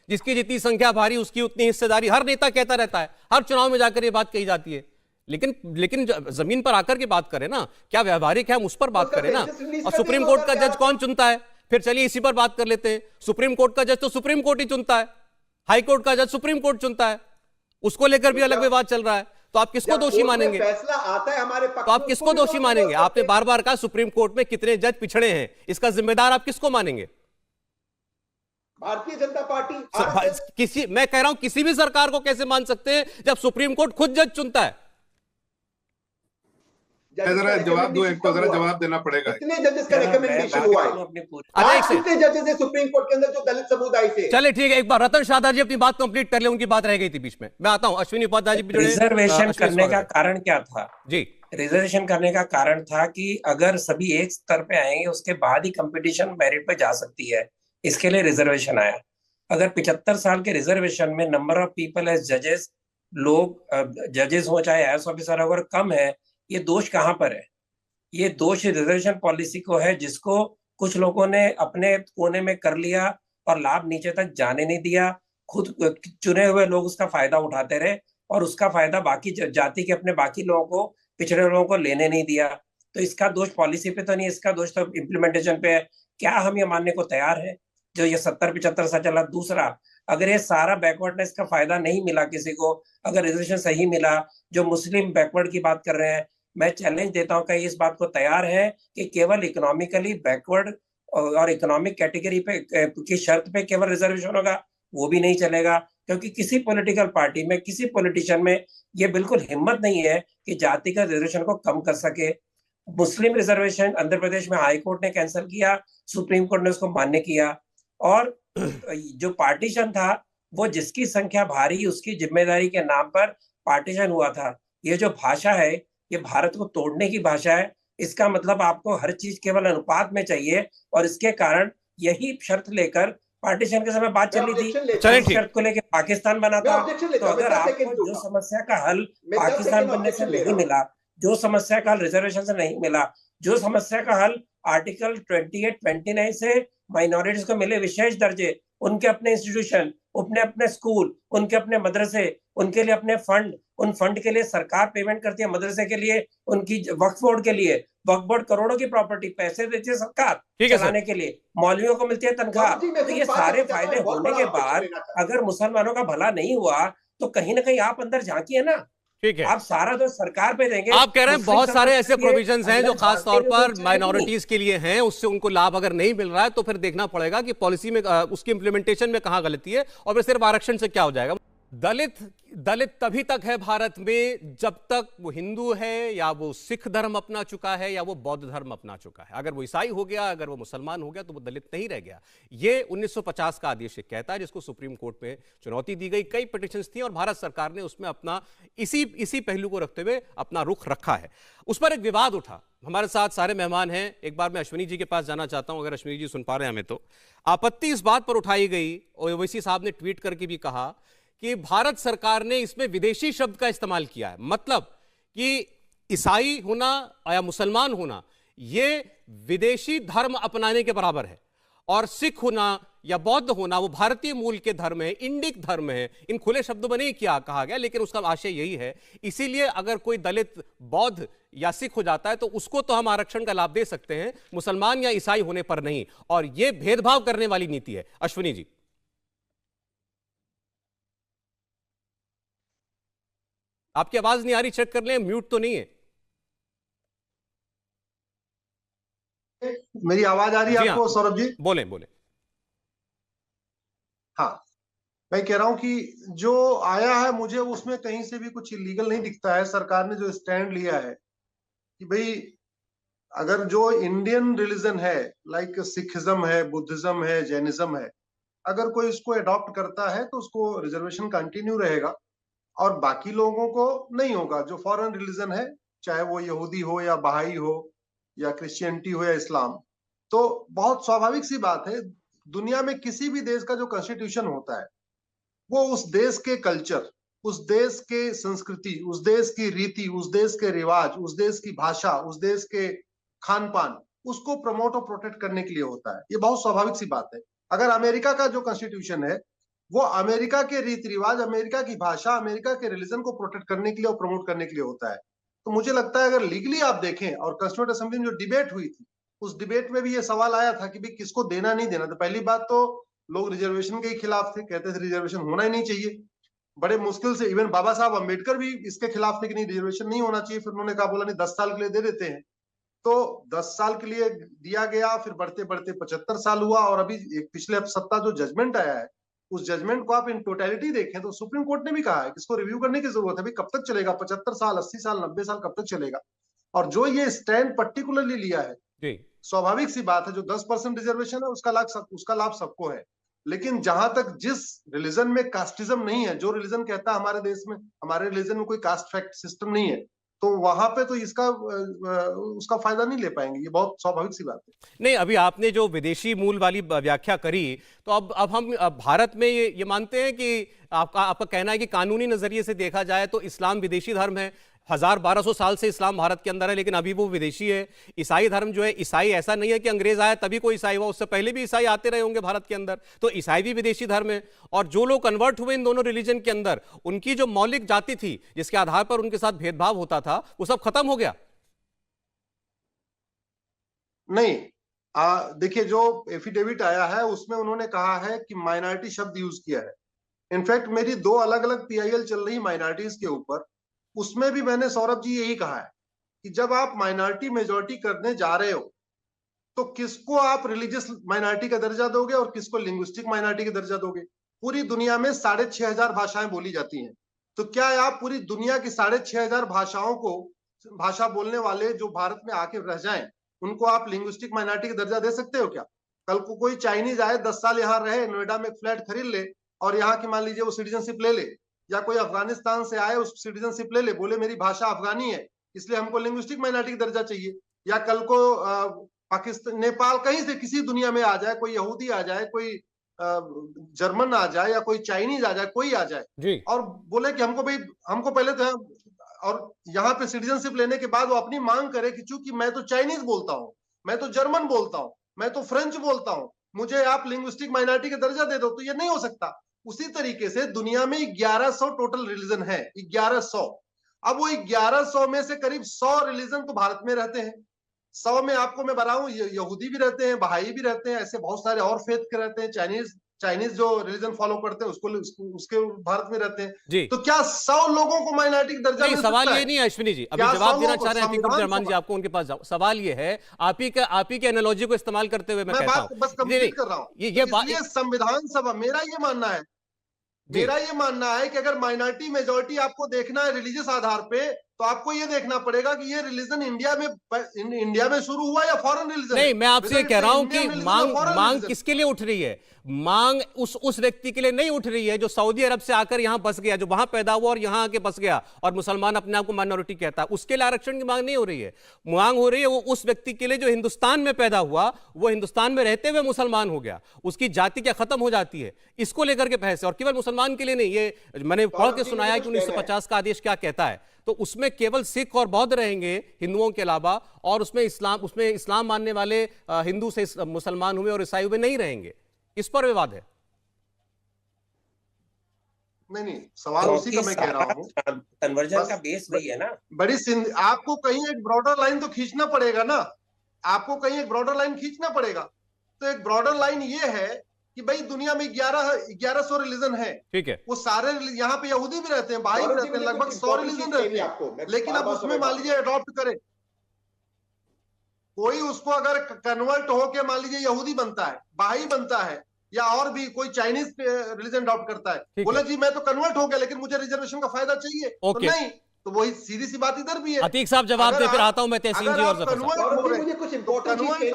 जिसकी जितनी संख्या भारी उसकी उतनी हिस्सेदारी, हर नेता कहता रहता है, हर चुनाव में जाकर ये बात कही जाती है। लेकिन जमीन पर आकर के बात करें ना, क्या व्यवहारिक है हम उस पर बात करें ना। और सुप्रीम कोर्ट का जज कौन चुनता है? फिर चलिए इसी पर बात कर लेते हैं। सुप्रीम कोर्ट का जज तो सुप्रीम कोर्ट ही चुनता है, हाई कोर्ट का जज सुप्रीम कोर्ट चुनता है, उसको लेकर भी अलग विवाद चल रहा है। तो आप किसको दोषी मानेंगे? फैसला आता है हमारे पक्ष तो आप किसको दोषी मानेंगे? आपने बार बार कहा सुप्रीम कोर्ट में कितने जज पिछड़े हैं, इसका जिम्मेदार आप किसको मानेंगे? भारतीय जनता पार्टी। मैं कह रहा हूं किसी भी सरकार को कैसे मान सकते हैं जब सुप्रीम कोर्ट खुद जज चुनता है? जरा जवाब दो, एक को जरा जवाब देना पड़ेगा। कितने जजेस का रिकमेंडेशन हुआ है? कितने जजेस है सुप्रीम कोर्ट के अंदर जो दलित समुदाय से? चले ठीक है, एक बार रतन शादा जी अपनी बात कंप्लीट कर ले, उनकी बात रह गई थी बीच में। मैं आता हूं, अश्विनी उपाध्याय जी। रिजर्वेशन करने का कारण क्या था जी? रिजर्वेशन करने का कारण था कि अगर सभी एक स्तर पे आएंगे उसके बाद ही कंपटीशन मेरिट पे जा सकती है, इसके लिए रिजर्वेशन आया। अगर 75 साल के रिजर्वेशन में नंबर ऑफ पीपल एज जजेस, लोग जजेस हो चाहे आईएएस ऑफिसर अगर कम है, ये दोष कहाँ पर है? ये दोष रिजर्वेशन पॉलिसी को है, जिसको कुछ लोगों ने अपने कोने में कर लिया और लाभ नीचे तक जाने नहीं दिया। खुद चुने हुए लोग उसका फायदा उठाते रहे और उसका फायदा बाकी जाति के अपने बाकी लोगों को, पिछड़े लोगों को लेने नहीं दिया। तो इसका दोष पॉलिसी पे तो नहीं, इसका दोष तो इम्प्लीमेंटेशन पे है। क्या हम ये मानने को तैयार है जो ये 70-75 साल चला? दूसरा, अगर ये सारा बैकवर्डनेस का फायदा नहीं मिला किसी को, अगर रिजर्वेशन सही मिला, जो मुस्लिम बैकवर्ड की बात कर रहे हैं, मैं चैलेंज देता हूं कि इस बात को तैयार है कि केवल इकोनॉमिकली बैकवर्ड और इकोनॉमिक कैटेगरी पे की शर्त पे केवल रिजर्वेशन होगा, वो भी नहीं चलेगा। क्योंकि किसी पॉलिटिकल पार्टी में, किसी पॉलिटिशियन में ये बिल्कुल हिम्मत नहीं है कि जाति का रिजर्वेशन को कम कर सके। मुस्लिम रिजर्वेशन आंध्र प्रदेश में हाई कोर्ट ने कैंसिल किया, सुप्रीम कोर्ट ने उसको मान्य किया। और जो पार्टीशन था वो जिसकी संख्या भारी उसकी जिम्मेदारी के नाम पर पार्टीशन हुआ था। ये जो भाषा है ये भारत को तोड़ने की भाषा है। इसका मतलब आपको हर चीज केवल अनुपात में चाहिए, और इसके कारण यही शर्त लेकर पार्टीशन के समय बात चली थी। शर्त को लेकर पाकिस्तान बना था। तो अगर आपको जो समस्या का हल पाकिस्तान बनने से नहीं मिला, जो समस्या का हल रिजर्वेशन से नहीं मिला, जो समस्या का हल आर्टिकल 28-29 से माइनॉरिटीज को मिले विशेष दर्जे, उनके अपने इंस्टीट्यूशन, अपने अपने स्कूल, उनके अपने मदरसे, उनके लिए अपने फंड, उन फंड के लिए सरकार पेमेंट करती है मदरसे के लिए, उनकी वक्फ बोर्ड के लिए, वक्फ बोर्ड करोड़ों की प्रॉपर्टी पैसे देती है सरकार चलाने के लिए, मौलवियों को मिलती है तनख्वाह। तो ये सारे फायदे होने के बाद अगर मुसलमानों का भला नहीं हुआ तो कहीं ना कहीं आप अंदर झांकिए ना। ठीक है, आप सारा तो सरकार पे देंगे। आप कह रहे हैं बहुत सारे ऐसे प्रोविजंस हैं जो खास तौर पर माइनॉरिटीज के लिए हैं, उससे उनको लाभ अगर नहीं मिल रहा है तो फिर देखना पड़ेगा कि पॉलिसी में उसकी इंप्लीमेंटेशन में कहां गलती है, और फिर सिर्फ आरक्षण से क्या हो जाएगा। दलित तभी तक है भारत में जब तक वो हिंदू है, या वो सिख धर्म अपना चुका है, या वो बौद्ध धर्म अपना चुका है। अगर वो ईसाई हो गया, अगर वो मुसलमान हो गया, तो वो दलित नहीं रह गया। ये 1950 का आदेश कहता है, जिसको सुप्रीम कोर्ट में चुनौती दी गई। कई पिटीशंस थी और भारत सरकार ने उसमें अपना इसी पहलू को रखते हुए अपना रुख रखा है। उस पर एक विवाद उठा। हमारे साथ सारे मेहमान हैं। एक बार मैं अश्विनी जी के पास जाना चाहता हूं, अगर अश्विनी जी सुन पा रहे हैं हमें। तो आपत्ति इस बात पर उठाई गई, और ओवैसी साहब ने ट्वीट करके भी कहा कि भारत सरकार ने इसमें विदेशी शब्द का इस्तेमाल किया है। मतलब कि ईसाई होना या मुसलमान होना ये विदेशी धर्म अपनाने के बराबर है, और सिख होना या बौद्ध होना वो भारतीय मूल के धर्म है, इंडिक धर्म है। इन खुले शब्दों में नहीं किया कहा गया, लेकिन उसका आशय यही है। इसीलिए अगर कोई दलित बौद्ध या सिख हो जाता है तो उसको तो हम आरक्षण का लाभ दे सकते हैं, मुसलमान या ईसाई होने पर नहीं। और यह भेदभाव करने वाली नीति है। अश्विनी जी, आपकी आवाज नहीं आ रही, चेक कर लें, म्यूट तो नहीं है। मेरी आवाज आ रही है आपको सौरभ जी? बोले बोले। हाँ, मैं कह रहा हूं कि जो आया है मुझे उसमें कहीं से भी कुछ इलीगल नहीं दिखता है। सरकार ने जो स्टैंड लिया है कि भाई अगर जो इंडियन रिलीजन है, लाइक सिखिज्म है, बुद्धिज्म है, जैनिज्म है, अगर कोई इसको अडॉप्ट करता है तो उसको रिजर्वेशन कंटिन्यू रहेगा, और बाकी लोगों को नहीं होगा। जो फॉरेन रिलीजन है, चाहे वो यहूदी हो या बहाई हो या क्रिश्चियनिटी हो या इस्लाम, तो बहुत स्वाभाविक सी बात है। दुनिया में किसी भी देश का जो कॉन्स्टिट्यूशन होता है वो उस देश के कल्चर, उस देश के संस्कृति, उस देश की रीति, उस देश के रिवाज, उस देश की भाषा, उस देश के खान पान, उसको प्रमोट और प्रोटेक्ट करने के लिए होता है। ये बहुत स्वाभाविक सी बात है। अगर अमेरिका का जो कॉन्स्टिट्यूशन है वो अमेरिका के रीति रिवाज, अमेरिका की भाषा, अमेरिका के रिलीजन को प्रोटेक्ट करने के लिए और प्रमोट करने के लिए होता है। तो मुझे लगता है अगर लीगली आप देखें, और कॉन्स्टिट्यूएंट असेंबली में जो डिबेट हुई थी, उस डिबेट में भी ये सवाल आया था कि भाई किसको देना नहीं देना। तो पहली बात तो लोग रिजर्वेशन के खिलाफ थे, कहते थे रिजर्वेशन होना ही नहीं चाहिए। बड़े मुश्किल से इवन बाबा साहब अम्बेडकर भी इसके खिलाफ थे कि नहीं रिजर्वेशन नहीं होना चाहिए। फिर उन्होंने कहा, बोला नहीं 10 साल के लिए दे देते हैं। तो 10 साल के लिए दिया गया, फिर बढ़ते बढ़ते 75 साल हुआ, और अभी एक पिछले सप्ताह जो जजमेंट आया है, उस जजमेंट को आप इन टोटलिटी देखें तो सुप्रीम कोर्ट ने भी कहा है कि इसको रिव्यू करने की जरूरत है। भाई कब तक चलेगा 75 साल, 80 साल, 90 साल कब तक चलेगा? और जो ये स्टैंड पर्टिकुलरली लिया है, स्वाभाविक सी बात है, जो 10% रिजर्वेशन है उसका लाभ सबको है। लेकिन जहां तक जिस रिलीजन में कास्टिज्म नहीं है, जो रिलीजन कहता है हमारे देश में, हमारे रिलीजन में कोई कास्ट फैक्ट सिस्टम नहीं है, तो वहां पे तो उसका फायदा नहीं ले पाएंगे। ये बहुत स्वाभाविक सी बात है। नहीं, अभी आपने जो विदेशी मूल वाली व्याख्या करी, तो अब हम भारत में ये मानते हैं कि आपका कहना है कि कानूनी नजरिए से देखा जाए तो इस्लाम विदेशी धर्म है। 1200 साल से इस्लाम भारत के अंदर है, लेकिन अभी वो विदेशी है। ईसाई धर्म जो है, ईसाई ऐसा नहीं है कि अंग्रेज आया तभी कोई ईसाई हुआ, उससे पहले भी ईसाई आते रहे होंगे भारत के अंदर। तो ईसाई भी विदेशी धर्म है। और जो लोग कन्वर्ट हुए इन दोनों रिलीजन के अंदर, उनकी जो मौलिक जाति थी जिसके आधार पर उनके साथ भेदभाव होता था, वो सब खत्म हो गया। नहीं, देखिए जो एफिडेविट आया है उसमें उन्होंने कहा है कि माइनॉरिटी शब्द यूज किया है। इनफैक्ट मेरी 2 अलग अलग PIL चल रही माइनॉरिटीज के ऊपर, उसमें भी मैंने सौरभ जी यही कहा है कि जब आप माइनॉरिटी मेजॉरिटी करने जा रहे हो तो किसको आप रिलीजियस माइनॉरिटी का दर्जा दोगे और किसको लिंग्विस्टिक माइनॉरिटी का दर्जा दोगे। पूरी दुनिया में 6500 भाषाएं बोली जाती हैं, तो क्या आप पूरी दुनिया की 6500 भाषाओं को, भाषा बोलने वाले जो भारत में आके रह जाएं, उनको आप लिंग्विस्टिक माइनॉरिटी का दर्जा दे सकते हो क्या? कल को कोई चाइनीज आए, 10 साल यहाँ रहे, नोएडा में एक फ्लैट खरीद ले और यहाँ की मान लीजिए वो सिटीजनशिप ले ले, या कोई अफगानिस्तान से आए उस सिटीजनशिप ले ले, बोले मेरी भाषा अफगानी है इसलिए हमको लिंग्विस्टिक माइनॉरिटी का दर्जा चाहिए। या कल को पाकिस्तान, नेपाल, कहीं से किसी दुनिया में आ जाए, कोई यहूदी आ जाए, कोई जर्मन आ जाए, या कोई चाइनीज आ जाए, कोई आ जाए और बोले कि हमको पहले तो, और यहाँ पे सिटीजनशिप लेने के बाद वो अपनी मांग करे कि चूंकि मैं तो चाइनीज बोलता हूँ, मैं तो जर्मन बोलता हूँ, मैं तो फ्रेंच बोलता हूँ, मुझे आप लिंग्विस्टिक माइनॉरिटी का दर्जा दे दो, तो ये नहीं हो सकता। उसी तरीके से दुनिया में 1100 टोटल रिलीजन है, 1100। अब वो 1100 में से करीब 100 रिलीजन तो भारत में रहते हैं। 100 में आपको मैं बताऊं, यहूदी भी रहते हैं, बहाई भी रहते हैं, ऐसे बहुत सारे और फेथ के रहते हैं। चाइनीज जो रिलीजन फॉलो करते हैं उसके भारत में रहते हैं। तो क्या 100 लोगों को माइनॉरिटी का दर्जा मिल सकता है? सवाल ये नहीं है अश्विनी जी, अभी जवाब देना चाह रहे हैं जरमान जी, आपको उनके पास जाओ। सवाल ये है, आप ही के एनालॉजी को इस्तेमाल करते हुए मैं कहता हूं, बस कंप्लीट कर रहा हूं। ये संविधान सभा, मेरा ये मानना है कि अगर माइनॉरिटी मेजॉरिटी आपको देखना है रिलीजियस आधार पे, तो आपको ये देखना पड़ेगा कि ये रिलीजन इंडिया में शुरू हुआ या फॉरेन रिलीजन। नहीं, मैं आपसे ये कह रहा हूं कि मांग किसके लिए उठ रही है? मांग उस व्यक्ति के लिए नहीं उठ रही है जो सऊदी अरब से आकर यहां बस गया, जो वहां पैदा हुआ और यहां आके बस गया और मुसलमान अपने आप को माइनॉरिटी कहता है, उसके लिए आरक्षण की मांग नहीं हो रही है। मांग हो रही है वो उस व्यक्ति के लिए जो हिंदुस्तान में पैदा हुआ, वो हिंदुस्तान में रहते हुए मुसलमान हो गया, उसकी जाति क्या खत्म हो जाती है, इसको लेकर के बहस है। और केवल मुसलमान के लिए नहीं, ये मैंने पढ़ के सुनाया कि 1950 का आदेश क्या कहता है, तो उसमें केवल सिख और बौद्ध रहेंगे हिंदुओं के अलावा, और उसमें इस्लाम मानने वाले हिंदू से मुसलमान हुए और ईसाई हुए नहीं रहेंगे। इस पर विवाद है। नहीं, सवाल उसी का मैं कह रहा हूँ, कन्वर्जन का बेस वही है ना। आपको कहीं एक ब्रॉडर लाइन तो खींचना पड़ेगा ना, आपको कहीं एक ब्रॉडर लाइन खींचना पड़ेगा। तो एक ब्रॉडर लाइन ये है कि भाई दुनिया में 1100 रिलीजन है, ठीक है, वो सारे, यहाँ पे यहूदी भी रहते हैं, बहाई भी रहते हैं, लगभग 100 रिलीजन रहते हैं। लेकिन अब उसमें मान लीजिए अडॉप्ट करे कोई, उसको अगर कन्वर्ट होके मान लीजिए यहूदी बनता है, बहाई बनता है, या और भी कोई चाइनीज रिलीजन अडॉप्ट करता है, बोले जी मैं तो कन्वर्ट हो गया लेकिन मुझे रिजर्वेशन का फायदा चाहिए, तो नहीं, तो वही सीधी सी बात इधर भी है। अतीक साहब जवाब दे, फिर आता हूं मैं तहसीन जी और कन्वर्ट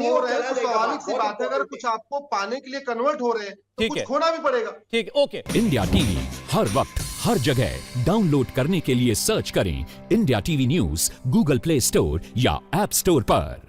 हो रहे हैं तो स्वाभाविक सी बात है, अगर कुछ आपको पाने के लिए कन्वर्ट हो रहे हैं तो कुछ खोना भी पड़ेगा। ठीक, ओके। इंडिया टीवी हर वक्त हर जगह डाउनलोड करने के लिए सर्च करें India TV news Google play store या ऐप स्टोर पर।